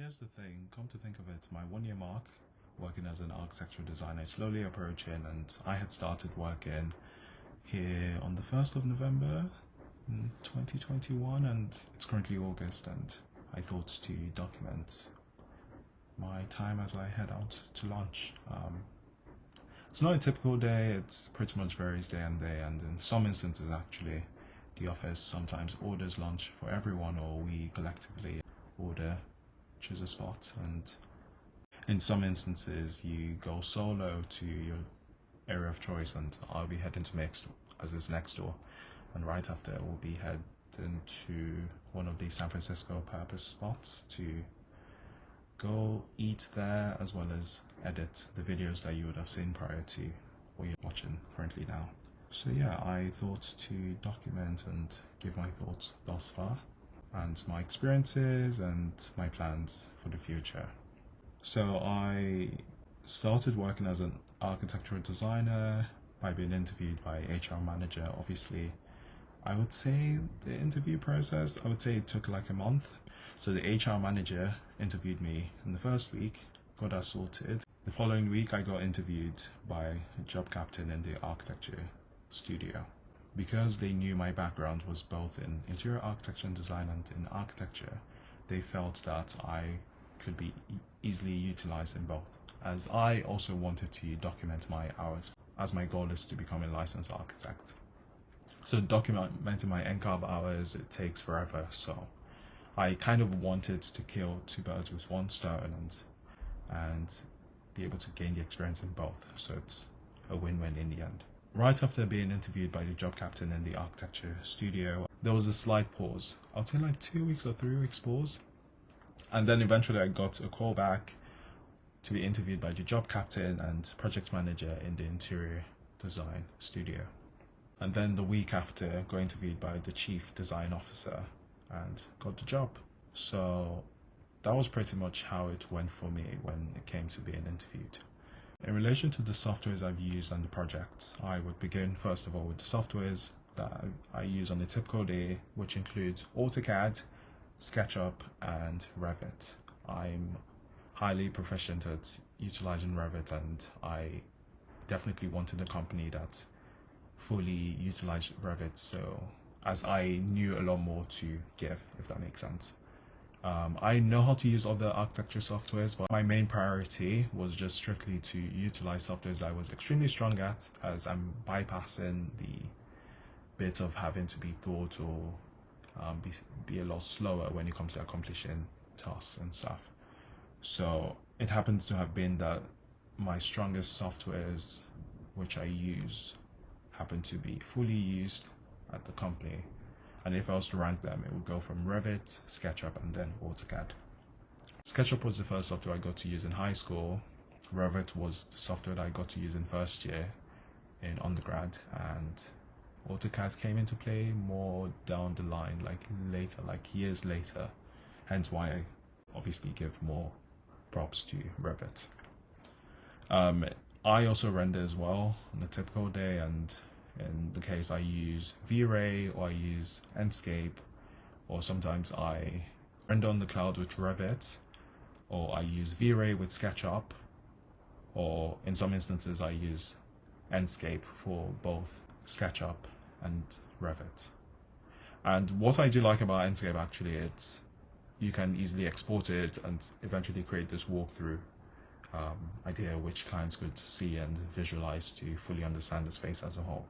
here's the thing, come to think of it, my 1 year mark working as an architectural designer is slowly approaching, and I had started working here on the 1st of November in 2021, and it's currently August, and I thought to document my time as I head out to lunch. It's not a typical day, it's pretty much varies day and day, and in some instances actually the office sometimes orders lunch for everyone, or we collectively choose a spot, and in some instances you go solo to your area of choice, and I'll be heading to Mixed as is next door, and right after we'll be heading to one of the San Francisco purpose spots to go eat there, as well as edit the videos that you would have seen prior to what you're watching currently now. So yeah, I thought to document and give my thoughts thus far, and my experiences and my plans for the future. So I started working as an architectural designer by being interviewed by HR manager. Obviously, I would say the interview process, I would say it took like a month. So the HR manager interviewed me in the first week, got us sorted. The following week I got interviewed by a job captain in the architecture studio. Because they knew my background was both in interior architecture and design and in architecture, they felt that I could be easily utilized in both, as I also wanted to document my hours, as my goal is to become a licensed architect. So documenting my NCARB hours, it takes forever, so I kind of wanted to kill two birds with one stone and be able to gain the experience in both, so it's a win-win in the end. Right after being interviewed by the job captain in the architecture studio, there was a slight pause. I'd say like 2 weeks or 3 weeks pause. And then eventually I got a call back to be interviewed by the job captain and project manager in the interior design studio. And then the week after, got interviewed by the chief design officer and got the job. So that was pretty much how it went for me when it came to being interviewed. In relation to the softwares I've used and the projects, I would begin first of all with the softwares that I use on a typical day, which includes AutoCAD, SketchUp, and Revit. I'm highly proficient at utilizing Revit, and I definitely wanted a company that fully utilized Revit, so as I knew a lot more to give, if that makes sense. I know how to use other architecture softwares, but my main priority was just strictly to utilize softwares I was extremely strong at, as I'm bypassing the bit of having to be thought or be a lot slower when it comes to accomplishing tasks and stuff. So it happens to have been that my strongest softwares which I use happen to be fully used at the company, and if I was to rank them, it would go from Revit, SketchUp, and then AutoCAD. SketchUp was the first software I got to use in high school. Revit was the software that I got to use in first year in undergrad, and AutoCAD came into play more down the line, like later, like years later, hence why I obviously give more props to Revit. I also render as well on a typical day, and in the case I use V-Ray, or I use Enscape, or sometimes I render on the cloud with Revit, or I use V-Ray with SketchUp, or in some instances I use Enscape for both SketchUp and Revit. And what I do like about Enscape, actually, it's you can easily export it and eventually create this walkthrough idea which clients could see and visualize to fully understand the space as a whole.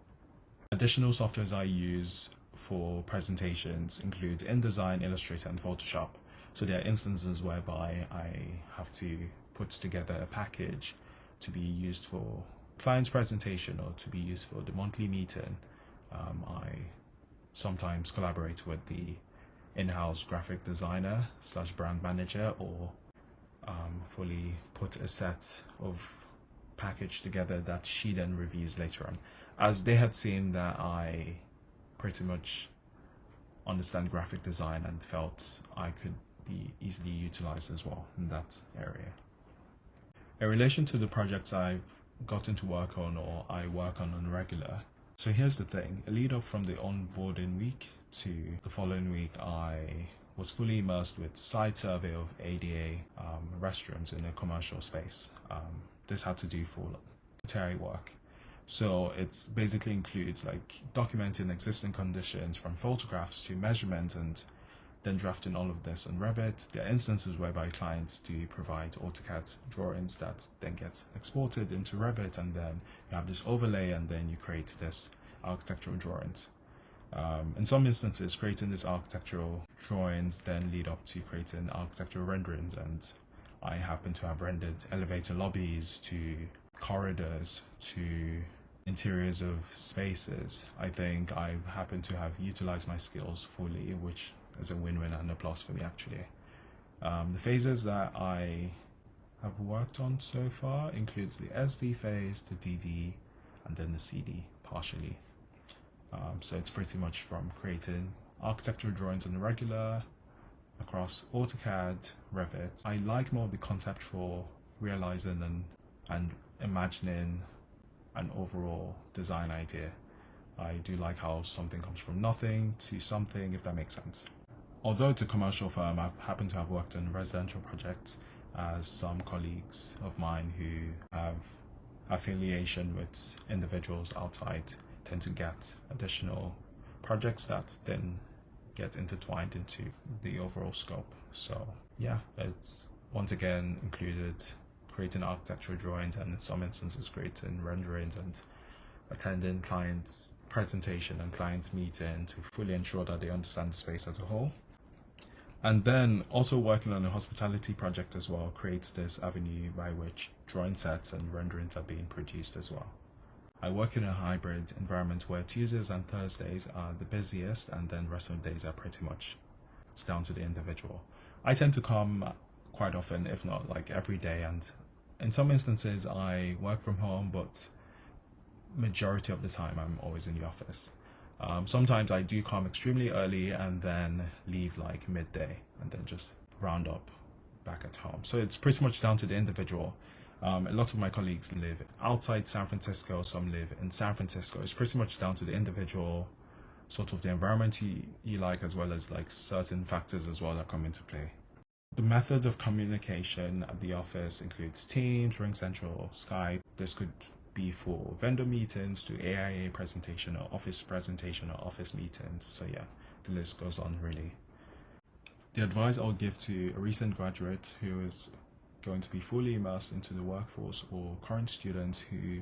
Additional softwares I use for presentations include InDesign, Illustrator, and Photoshop. So there are instances whereby I have to put together a package to be used for client's presentation or to be used for the monthly meeting. I sometimes collaborate with the in-house graphic designer / brand manager, or fully put a set of package together that she then reviews later on, as they had seen that I pretty much understand graphic design and felt I could be easily utilized as well in that area. In relation to the projects I've gotten to work on, or I work on regular, so here's the thing, a lead up from the onboarding week to the following week, I was fully immersed with site survey of ADA restrooms in a commercial space. This had to do for sanitary work. So it basically includes like documenting existing conditions from photographs to measurement, and then drafting all of this on Revit. There are instances whereby clients do provide AutoCAD drawings that then get exported into Revit, and then you have this overlay, and then you create this architectural drawings. In some instances, creating these architectural drawings then lead up to creating architectural renderings, and I happen to have rendered elevator lobbies to corridors to interiors of spaces. I think I happen to have utilized my skills fully, which is a win-win and a plus for me actually. The phases that I have worked on so far includes the SD phase, the DD, and then the CD partially. So it's pretty much from creating architectural drawings on the regular across AutoCAD, Revit. I like more of the conceptual, realizing and imagining an overall design idea. I do like how something comes from nothing to something, if that makes sense. Although it's a commercial firm, I happen to have worked on residential projects, as some colleagues of mine who have affiliation with individuals outside tend to get additional projects that then get intertwined into the overall scope. So yeah, it's once again included creating architectural drawings, and in some instances creating renderings and attending clients' presentation and clients' meeting to fully ensure that they understand the space as a whole. And then also working on a hospitality project as well creates this avenue by which drawing sets and renderings are being produced as well. I work in a hybrid environment where Tuesdays and Thursdays are the busiest, and then rest of the days are pretty much, it's down to the individual. I tend to come quite often, if not like every day, and in some instances I work from home, but majority of the time I'm always in the office. Sometimes I do come extremely early and then leave like midday and then just round up back at home. So it's pretty much down to the individual. A lot of my colleagues live outside San Francisco, some live in San Francisco. It's pretty much down to the individual, sort of the environment you like, as well as like certain factors as well that come into play. The method of communication at the office includes Teams, RingCentral, Skype. This could be for vendor meetings to AIA presentation or office meetings. So yeah, the list goes on really. The advice I'll give to a recent graduate who is going to be fully immersed into the workforce, or current students who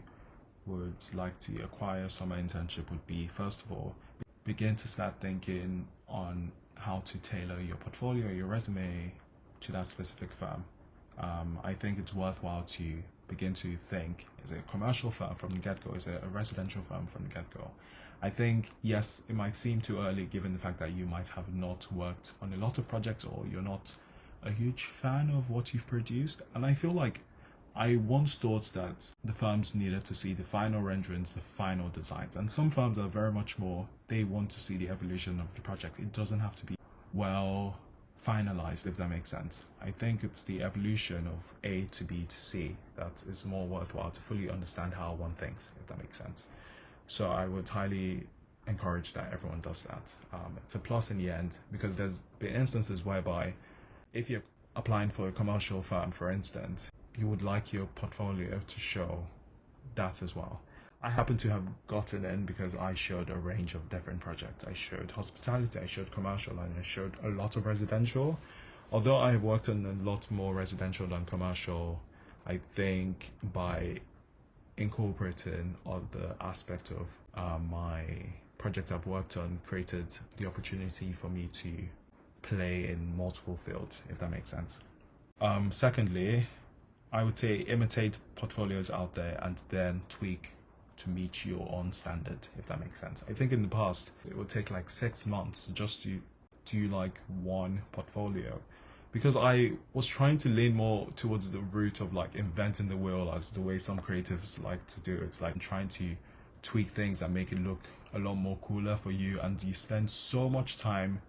would like to acquire summer internship, would be, first of all, begin to start thinking on how to tailor your portfolio, your resume to that specific firm. I think it's worthwhile to begin to think, is it a commercial firm from the get-go? Is it a residential firm from the get-go? I think, yes, it might seem too early given the fact that you might have not worked on a lot of projects, or you're not a huge fan of what you've produced. And I feel like I once thought that the firms needed to see the final renderings, the final designs. And some firms are very much more, they want to see the evolution of the project. It doesn't have to be well finalized, if that makes sense. I think it's the evolution of A to B to C that is more worthwhile to fully understand how one thinks, if that makes sense. So I would highly encourage that everyone does that. It's a plus in the end, because there's been instances whereby if you're applying for a commercial firm, for instance, you would like your portfolio to show that as well. I happen to have gotten in because I showed a range of different projects. I showed hospitality, I showed commercial, and I showed a lot of residential. Although I have worked on a lot more residential than commercial, I think by incorporating all the aspect of my project I've worked on created the opportunity for me to play in multiple fields, if that makes sense. Secondly, I would say imitate portfolios out there and then tweak to meet your own standard, if that makes sense. I think in the past it would take like 6 months just to do like one portfolio, because I was trying to lean more towards the route of like inventing the wheel, as the way some creatives like to do. It's like trying to tweak things and make it look a lot more cooler for you, and you spend so much time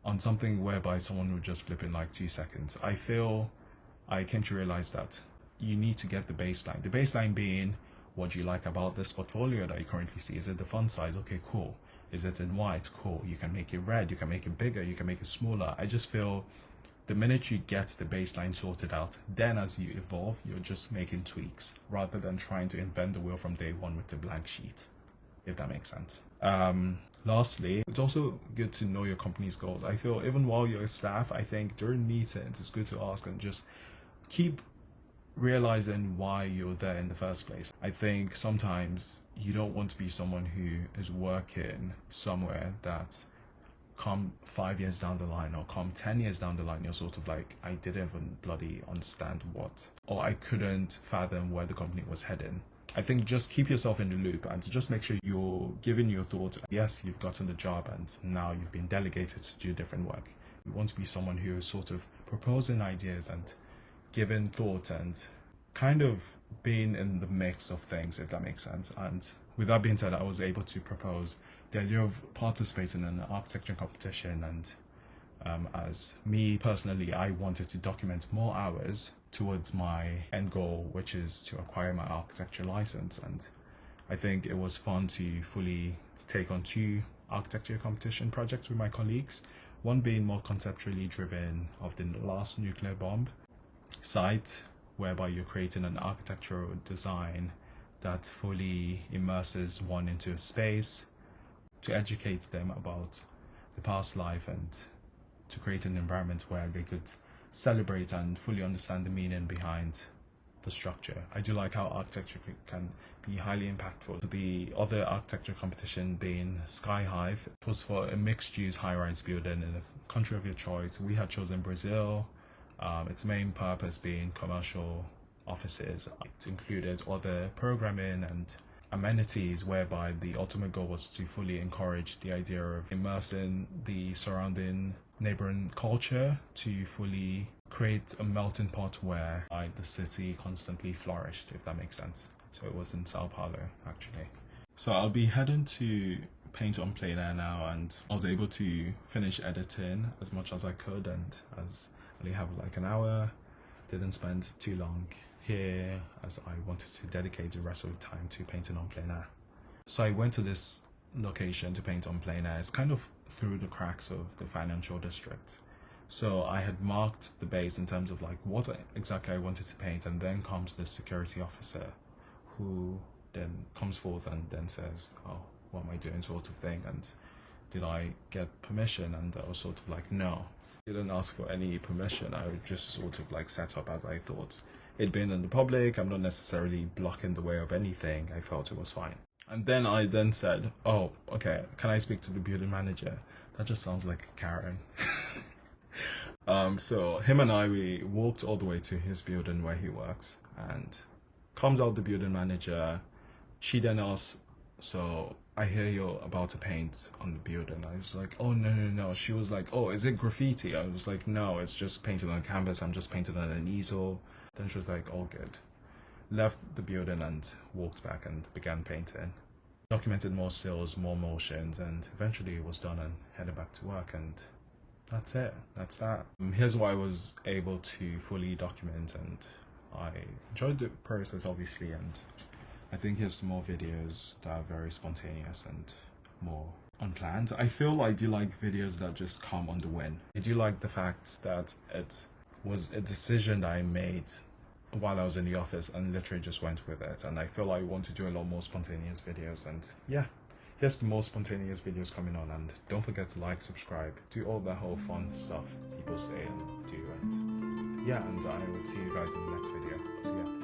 on something whereby someone would just flip in like 2 seconds. I feel I came to realize that you need to get the baseline. The baseline being, what do you like about this portfolio that you currently see? Is it the font size? Okay, cool. Is it in white? Cool. You can make it red, you can make it bigger, you can make it smaller. I just feel the minute you get the baseline sorted out, then as you evolve, you're just making tweaks rather than trying to invent the wheel from day one with a blank sheet, if that makes sense. Lastly, it's also good to know your company's goals. I feel even while you're a staff, I think during meetings, it's good to ask and just keep realizing why you're there in the first place. I think sometimes you don't want to be someone who is working somewhere that come 5 years down the line or come 10 years down the line, you're sort of like, I didn't even bloody understand what, or I couldn't fathom where the company was heading. I think just keep yourself in the loop and just make sure you're giving your thoughts. Yes, you've gotten the job and now you've been delegated to do different work. You want to be someone who is sort of proposing ideas and giving thought and kind of being in the mix of things, if that makes sense. And with that being said, I was able to propose the idea of participating in an architecture competition, and as me personally, I wanted to document more hours towards my end goal, which is to acquire my architecture license. And I think it was fun to fully take on 2 architecture competition projects with my colleagues, one being more conceptually driven of the last nuclear bomb site, whereby you're creating an architectural design that fully immerses one into a space to educate them about the past life and to create an environment where they could celebrate and fully understand the meaning behind the structure. I do like how architecture can be highly impactful. The other architecture competition being Sky Hive, it was for a mixed-use high-rise building in a country of your choice. We had chosen Brazil. Its main purpose being commercial offices. It included other programming and amenities, whereby the ultimate goal was to fully encourage the idea of immersing the surrounding neighboring culture to fully create a melting pot where the city constantly flourished, if that makes sense. So it was in Sao Paulo, actually. So I'll be heading to paint on plein air now, and I was able to finish editing as much as I could, and as I only have like an hour, didn't spend too long here as I wanted to dedicate the rest of the time to painting on plein air. So I went to this location to paint on plein air. It's kind of through the cracks of the financial district. So I had marked the base in terms of like what exactly I wanted to paint, and then comes the security officer who then comes forth and then says, oh, what am I doing, sort of thing, and did I get permission? And I was sort of like, no, I didn't ask for any permission. I would just sort of like set up as I thought. It'd been in the public, I'm not necessarily blocking the way of anything. I felt it was fine. And then I then said, oh, okay, can I speak to the building manager? That just sounds like a Karen. So him and I, we walked all the way to his building where he works, and comes out the building manager. She then asks, so I hear you're about to paint on the building. I was like, oh, no. She was like, oh, is it graffiti? I was like, no, it's just painted on canvas. I'm just painting on an easel. Then she was like, all good. Left the building and walked back and began painting. Documented more stills, more motions, and eventually it was done and headed back to work, and that's it. That's that. Here's what I was able to fully document, and I enjoyed the process, obviously, and I think here's some more videos that are very spontaneous and more unplanned. I feel I do like videos that just come on the whim. I do like the fact that it was a decision that I made while I was in the office and literally just went with it, and I feel I want to do a lot more spontaneous videos, and yeah, here's the more spontaneous videos coming on. And don't forget to like, subscribe, do all that whole fun stuff people say and do, and yeah, and I will see you guys in the next video. See ya.